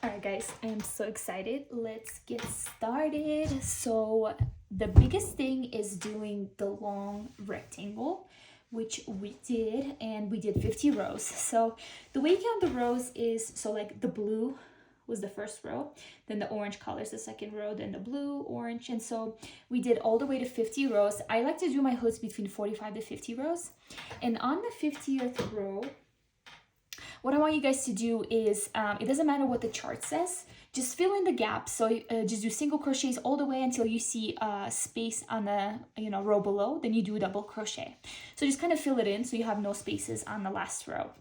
All right, guys, I am so excited. Let's get started. So the biggest thing is doing the long rectangle, which we did, and we did 50 rows. So the way you count the rows is, so like the blue was the first row, then the orange color is the second row, then the blue, orange, and so we did all the way to 50 rows. I like to do my hoods between 45 to 50 rows, and on the 50th row, what I want you guys to do is, it doesn't matter what the chart says, just fill in the gaps. So just do single crochets all the way until you see a space on the row below, then you do a double crochet. So just kind of fill it in so you have no spaces on the last row.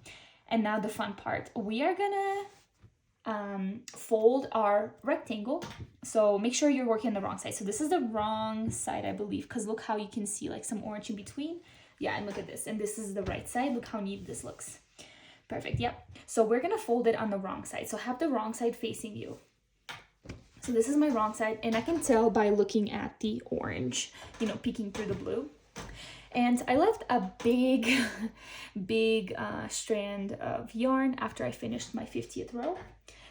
And now the fun part, we are gonna fold our rectangle. So make sure you're working on the wrong side. So this is the wrong side, I believe, because look how you can see like some orange in between. Yeah, and look at this, and this is the right side. Look how neat this looks. Perfect, yep. So we're gonna fold it on the wrong side. So have the wrong side facing you. So this is my wrong side, and I can tell by looking at the orange, peeking through the blue. And I left a big, big strand of yarn after I finished my 50th row.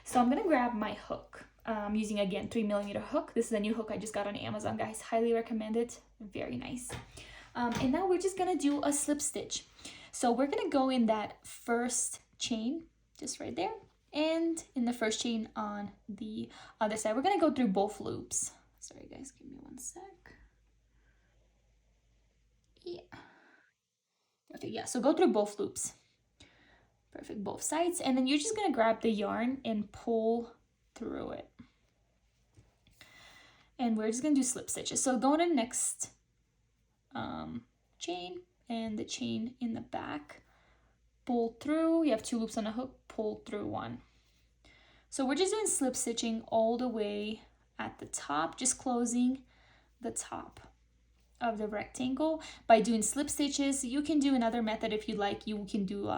So I'm gonna grab my hook. I'm using, again, 3mm hook. This is a new hook I just got on Amazon, guys. Highly recommend it, very nice. And now we're just gonna do a slip stitch. So we're gonna go in that first chain, just right there, and in the first chain on the other side. We're gonna go through both loops. Sorry guys, give me one sec. Yeah. Okay, yeah, so go through both loops. Perfect, both sides. And then you're just gonna grab the yarn and pull through it. And we're just gonna do slip stitches. So go to the next chain, and the chain in the back, pull through. You have 2 loops on a hook, pull through 1. So we're just doing slip stitching all the way at the top, just closing the top of the rectangle by doing slip stitches. You can do another method if you like. You can do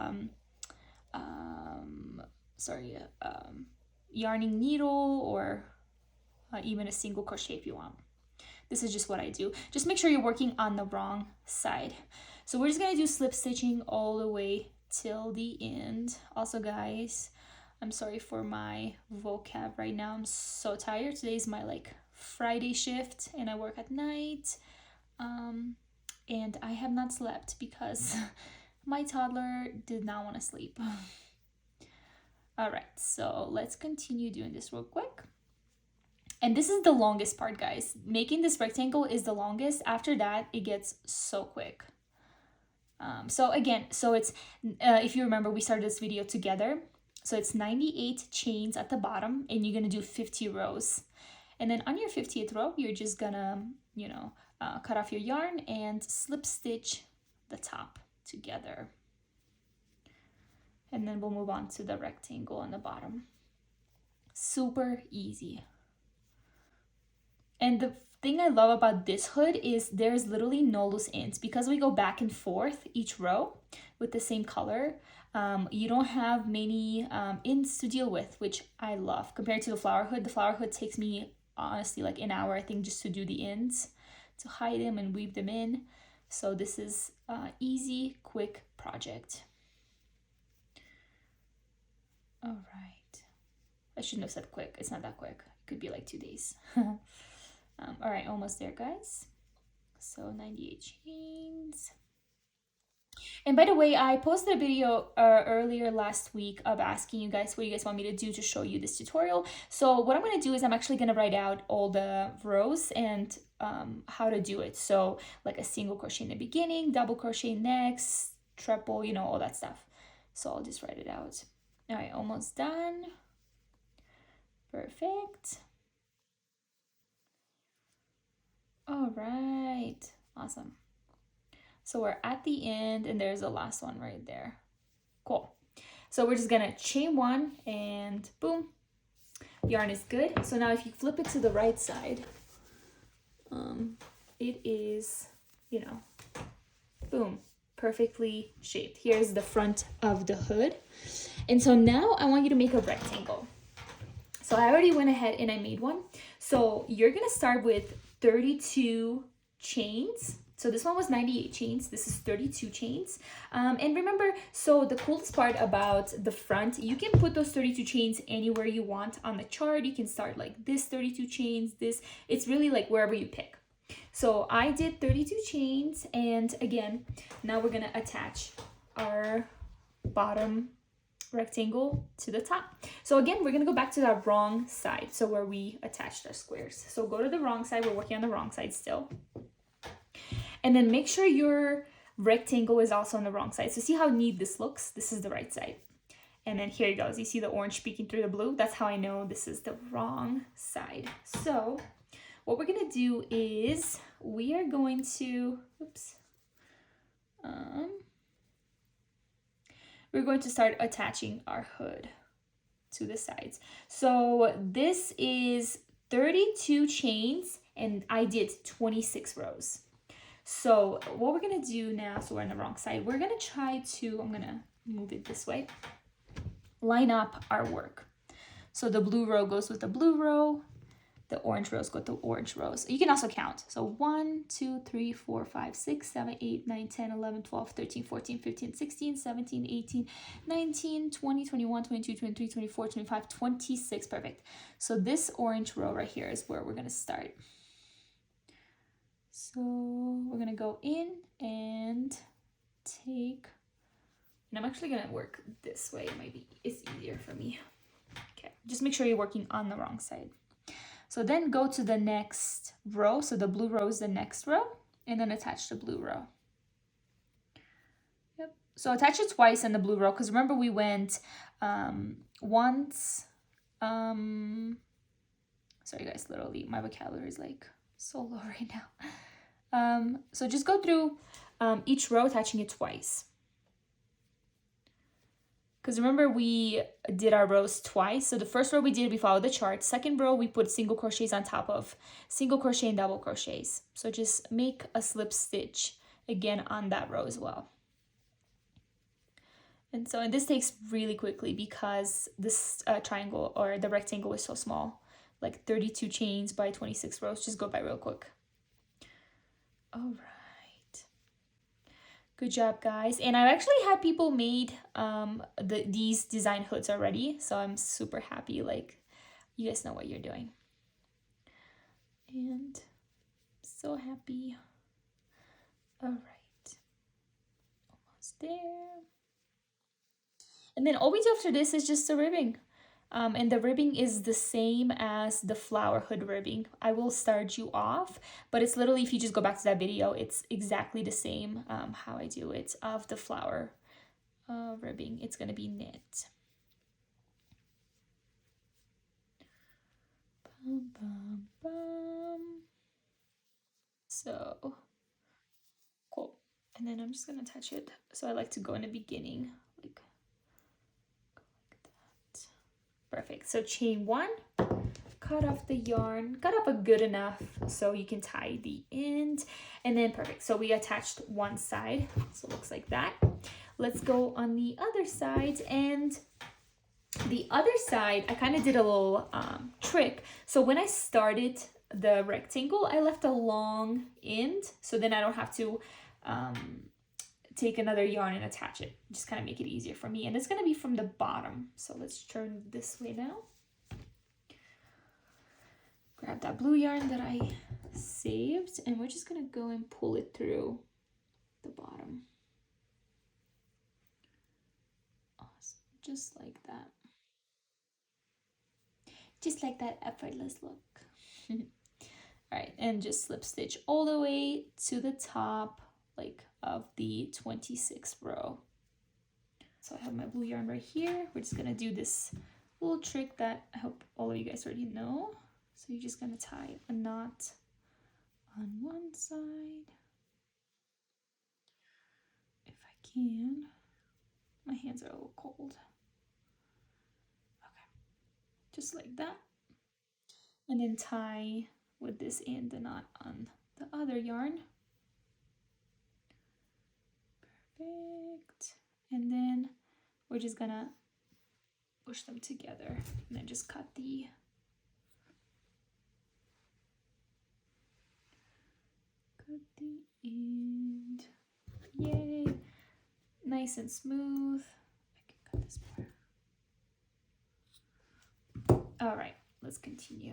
yarning needle, or even a single crochet if you want. This is just what I do. Just make sure you're working on the wrong side. So we're just gonna do slip stitching all the way till the end. Also, guys, I'm sorry for my vocab right now. I'm so tired. Today's my Friday shift, and I work at night. And I have not slept because my toddler did not want to sleep. All right, so let's continue doing this real quick. And this is the longest part, guys. Making this rectangle is the longest. After that, it gets so quick. So it's, if you remember, we started this video together. So it's 98 chains at the bottom, and you're gonna do 50 rows. And then on your 50th row, you're just gonna, cut off your yarn and slip stitch the top together. And then we'll move on to the rectangle on the bottom. Super easy. And the thing I love about this hood is there's literally no loose ends. Because we go back and forth each row with the same color, you don't have many ends to deal with, which I love. Compared to the flower hood takes me honestly like an hour, I think, just to do the ends, to hide them and weave them in. So this is an easy, quick project. All right. I shouldn't have said quick. It's not that quick. It could be like 2 days. All right, almost there, guys. So 98 chains. And by the way, I posted a video earlier last week of asking you guys what you guys want me to do to show you this tutorial. So what I'm going to do is I'm actually going to write out all the rows and how to do it. So like a single crochet in the beginning, double crochet next, treble, all that stuff. So I'll just write it out. All right, almost done. Perfect. All right, awesome. So we're at the end, and there's the last one right there. Cool. So we're just gonna chain 1, and boom, yarn is good. So now if you flip it to the right side, it is, boom, perfectly shaped. Here's the front of the hood. And so now I want you to make a rectangle. So I already went ahead and I made one. So you're gonna start with 32 chains So this one was 98 chains. This is 32 chains. And remember, so the coolest part about the front, you can put those 32 chains anywhere you want on the chart. You can start like this 32 chains, this, it's really like wherever you pick. So I did 32 chains, and again, now we're gonna attach our bottom rectangle to the top. So again, we're gonna go back to that wrong side, so where we attached our squares. So go to the wrong side, we're working on the wrong side still. And then make sure your rectangle is also on the wrong side. So see how neat this looks? This is the right side. And then here it goes. You see the orange peeking through the blue? That's how I know this is the wrong side. So what we're gonna do is we are going to, we're going to start attaching our hood to the sides. So this is 32 chains, and I did 26 rows. So what we're gonna do now, so we're on the wrong side, we're gonna try to, I'm gonna move it this way, line up our work. So the blue row goes with the blue row, the orange rows go with the orange rows. You can also count. So 1, 2, 3, 4, 5, 6, 7, 8, 9, 10, 11, 12, 13, 14, 15, 16, 17, 18, 19, 20, 21, 22, 23, 24, 25, 26. Perfect. So this orange row right here is where we're gonna start. So we're gonna go in and take, and I'm actually gonna work this way. It's easier for me. Okay, just make sure you're working on the wrong side. So then go to the next row. So the blue row is the next row, and then attach the blue row. Yep. So attach it twice in the blue row, because remember we went once. Sorry guys, literally my vocabulary is like so low right now. So just go through each row, attaching it twice. Because remember we did our rows twice. So the first row we followed the chart. Second row we put single crochets on top of single crochet and double crochets. So just make a slip stitch again on that row as well. And this takes really quickly because this triangle or the rectangle is so small, like 32 chains by 26 rows. Just go by real quick. All right. Good job, guys. And I've actually had people made these design hoods already, so I'm super happy. Like, you guys know what you're doing. And so happy. All right. Almost there. And then all we do after this is just the ribbing. And the ribbing is the same as the flower hood ribbing. I will start you off, but it's literally, if you just go back to that video, it's exactly the same how I do it of the flower ribbing. It's gonna be knit. Bum, bum, bum. So cool. And then I'm just gonna attach it. So I like to go in the beginning, like that. Perfect. So chain 1, cut off the yarn, cut off a good enough so you can tie the end, and then perfect. So we attached one side, so it looks like that. Let's go on the other side, and the other side I kind of did a little trick. So when I started the rectangle, I left a long end, so then I don't have to take another yarn and attach it. Just kind of make it easier for me, and it's going to be from the bottom. So let's turn this way now. Grab that blue yarn that I saved, and we're just going to go and pull it through the bottom. Awesome. Just like that. Just like that effortless look. All right, and just slip stitch all the way to the top, like of the 26th row. So I have my blue yarn right here. We're just gonna do this little trick that I hope all of you guys already know. So you're just gonna tie a knot on one side. If I can. My hands are a little cold. Okay, just like that. And then tie with this and the knot on the other yarn. Perfect. And then we're just gonna push them together and then just cut at the end. Yay. Nice and smooth. I can cut this part. All right, let's continue.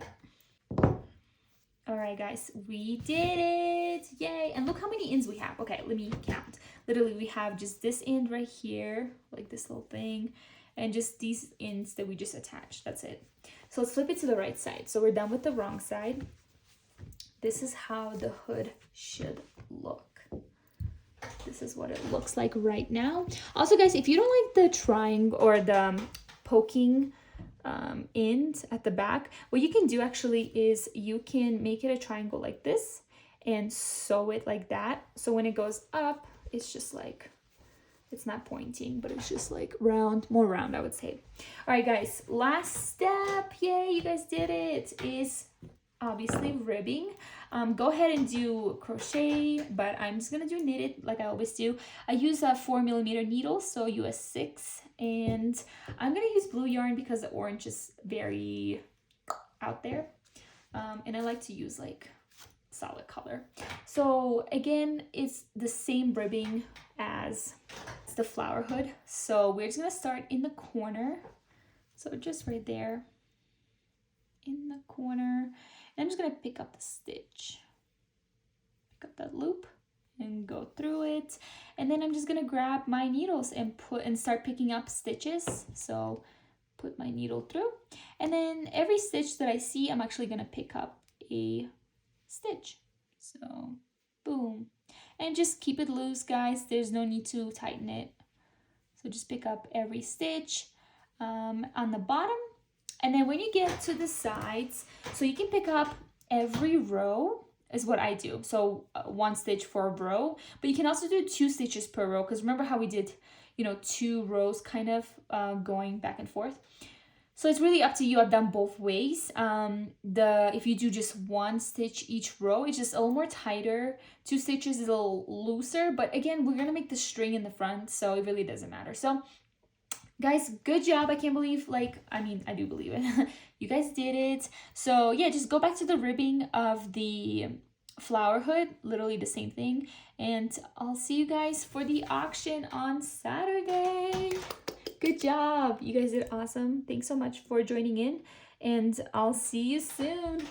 All right, guys, we did it. Yay. And look how many ends we have. Okay, let me count. Literally, we have just this end right here, like this little thing, and just these ends that we just attached. That's it. So let's flip it to the right side. So we're done with the wrong side. This is how the hood should look. This is what it looks like right now. Also, guys, if you don't like the triangle or the poking end at the back, what you can do actually is you can make it a triangle like this and sew it like that. So when it goes up, it's just like, it's not pointing, but it's just like round, more round, I would say. All right, guys, last step, yay, you guys did it, is obviously ribbing. Go ahead and do crochet, but I'm just gonna do knitted like I always do. I use a 4mm needle, so US 6, and I'm gonna use blue yarn because the orange is very out there, and I like to use like solid color. So again, it's the same ribbing as the flower hood. So we're just gonna start in the corner, so just right there in the corner. And I'm just gonna pick up the stitch, pick up that loop and go through it. And then I'm just gonna grab my needles and start picking up stitches. So put my needle through, and then every stitch that I see, I'm actually gonna pick up a stitch. So boom, and just keep it loose, guys. There's no need to tighten it. So just pick up every stitch on the bottom. And then when you get to the sides, so you can pick up every row is what I do. So 1 stitch for a row, but you can also do 2 stitches per row, because remember how we did, you know, 2 rows kind of going back and forth. So it's really up to you. I've done both ways. If you do just 1 stitch each row, it's just a little more tighter. 2 stitches is a little looser, but again, we're gonna make the string in the front, so it really doesn't matter. So guys, good job. I can't believe, I do believe it. You guys did it. So yeah, just go back to the ribbing of the flower hood, literally the same thing. And I'll see you guys for the auction on Saturday. Good job. You guys did awesome. Thanks so much for joining in, and I'll see you soon.